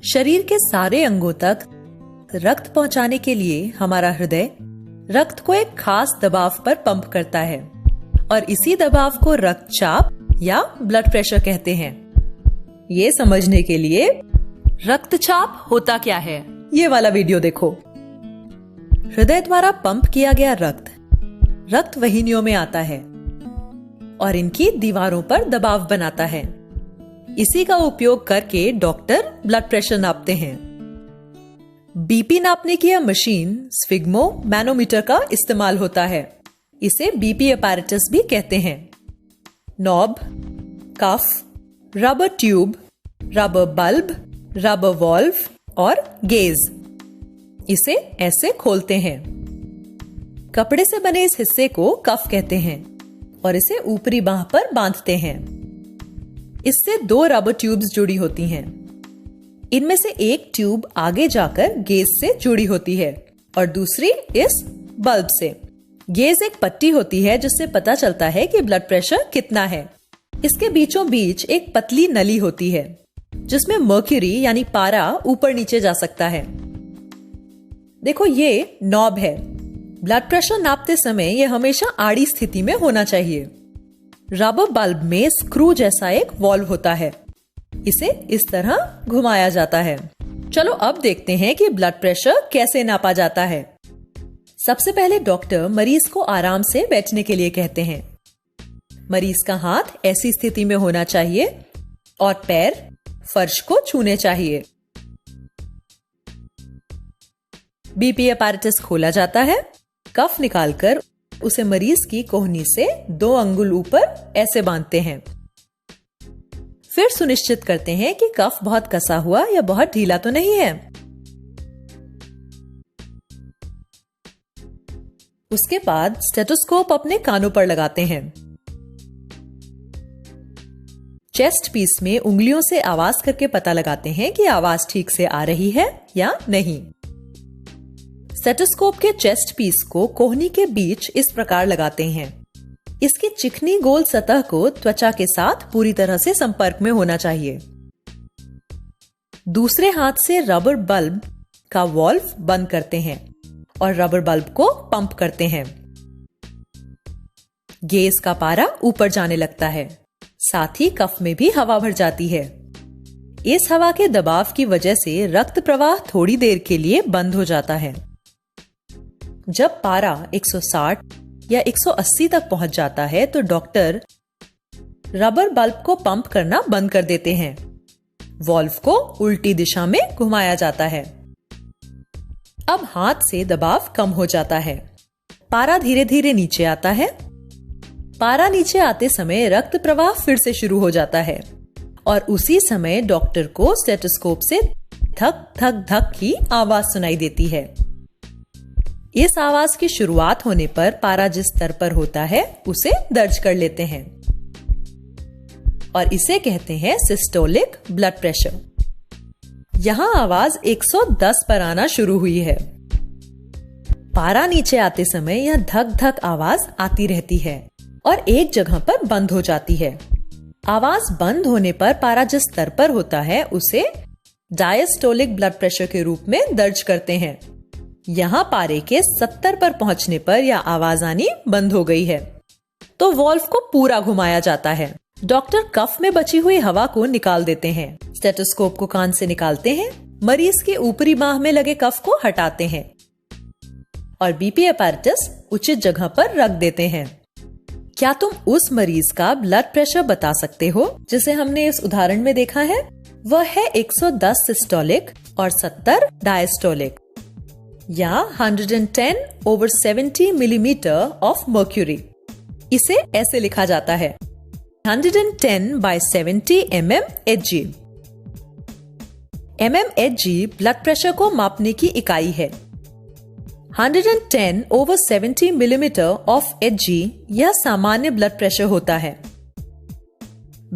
शरीर के सारे अंगों तक रक्त पहुंचाने के लिए हमारा हृदय रक्त को एक खास दबाव पर पंप करता है और इसी दबाव को रक्तचाप या ब्लड प्रेशर कहते हैं। ये समझने के लिए रक्तचाप होता क्या है, ये वाला वीडियो देखो। हृदय द्वारा पंप किया गया रक्त वाहिनियों में आता है और इनकी दीवारों पर दबाव बनाता है। इसी का उपयोग करके डॉक्टर ब्लड प्रेशर नापते हैं। बीपी नापने की यह मशीन स्फिग्मो मैनोमीटर का इस्तेमाल होता है। इसे बीपी अपैरेटस भी कहते हैं। Knob, cuff, rubber tube, rubber bulb, rubber valve और गेज, इसे ऐसे खोलते हैं। कपड़े से बने इस हिस्से को कफ कहते हैं और इसे ऊपरी बांह पर बांधते हैं। इससे 2 रबर ट्यूब्स जुड़ी होती हैं। इनमें से एक ट्यूब आगे जाकर गेज से जुड़ी होती है और दूसरी इस बल्ब से। गेज एक पट्टी होती है जिससे पता चलता है कि ब्लड प्रेशर कितना है। इसके बीचों बीच एक पतली नली होती है जिसमें मर्क्यूरी यानी पारा ऊपर नीचे जा सकता है। देखो, ये नॉब है। ब्लड प्रेशर नापते समय यह हमेशा आड़ी स्थिति में होना चाहिए। रबर बल्ब में स्क्रू जैसा एक वॉल्व होता है। इसे इस तरह घुमाया जाता है। चलो अब देखते हैं कि ब्लड प्रेशर कैसे नापा जाता है। सबसे पहले डॉक्टर मरीज को आराम से बैठने के लिए कहते हैं। मरीज का हाथ ऐसी स्थिति में होना चाहिए और पैर फर्श को छूने चाहिए। बीपी अपैरेटस खोला जाता है। कफ निकालकर उसे मरीज की कोहनी से 2 अंगुल ऊपर ऐसे बांधते हैं। फिर सुनिश्चित करते हैं कि कफ बहुत कसा हुआ या बहुत ढीला तो नहीं है। उसके बाद स्टेथोस्कोप अपने कानों पर लगाते हैं। चेस्ट पीस में उंगलियों से आवाज करके पता लगाते हैं कि आवाज ठीक से आ रही है या नहीं। स्टेथोस्कोप के चेस्ट पीस को कोहनी के बीच इस प्रकार लगाते हैं। इसकी चिकनी गोल सतह को त्वचा के साथ पूरी तरह से संपर्क में होना चाहिए। दूसरे हाथ से रबर बल्ब का वॉल्व बंद करते हैं और रबर बल्ब को पंप करते हैं। गेज का पारा ऊपर जाने लगता है। साथ ही कफ में भी हवा भर जाती है। इस हवा के दबाव की वजह से रक्त प्रवाह थोड़ी देर के लिए बंद हो जाता है। जब पारा 160 या 180 तक पहुंच जाता है तो डॉक्टर रबर बल्ब को पंप करना बंद कर देते हैं। वॉल्व को उल्टी दिशा में घुमाया जाता है। अब हाथ से दबाव कम हो जाता है। पारा धीरे धीरे नीचे आता है। पारा नीचे आते समय रक्त प्रवाह फिर से शुरू हो जाता है और उसी समय डॉक्टर को स्टेथोस्कोप से धक धक धक की आवाज सुनाई देती है। इस आवाज की शुरुआत होने पर पारा जिस स्तर पर होता है उसे दर्ज कर लेते हैं और इसे कहते हैं सिस्टोलिक ब्लड प्रेशर। यहां आवाज 110 पर आना शुरू हुई है। पारा नीचे आते समय यह धक धक आवाज आती रहती है और एक जगह पर बंद हो जाती है। आवाज बंद होने पर पारा जिस स्तर पर होता है उसे डायस्टोलिक ब्लड प्रेशर के रूप में दर्ज करते हैं। यहाँ पारे के 70 पर पहुंचने पर यह आवाज आनी बंद हो गई है तो वॉल्व को पूरा घुमाया जाता है। डॉक्टर कफ में बची हुई हवा को निकाल देते हैं। स्टेथोस्कोप को कान से निकालते हैं। मरीज के ऊपरी बांह में लगे कफ को हटाते हैं और बीपी अपैरेटस उचित जगह पर रख देते हैं। क्या तुम उस मरीज का ब्लड प्रेशर बता सकते हो जिसे हमने इस उदाहरण में देखा है? वह है 110 सिस्टोलिक और 70 डायस्टोलिक या 110/70 मिलीमीटर ऑफ मर्क्यूरी। इसे ऐसे लिखा जाता है 110/70 mmHg। mmHg ब्लड प्रेशर को मापने की इकाई है। 110/70 मिलीमीटर ऑफ Hg यह सामान्य ब्लड प्रेशर होता है।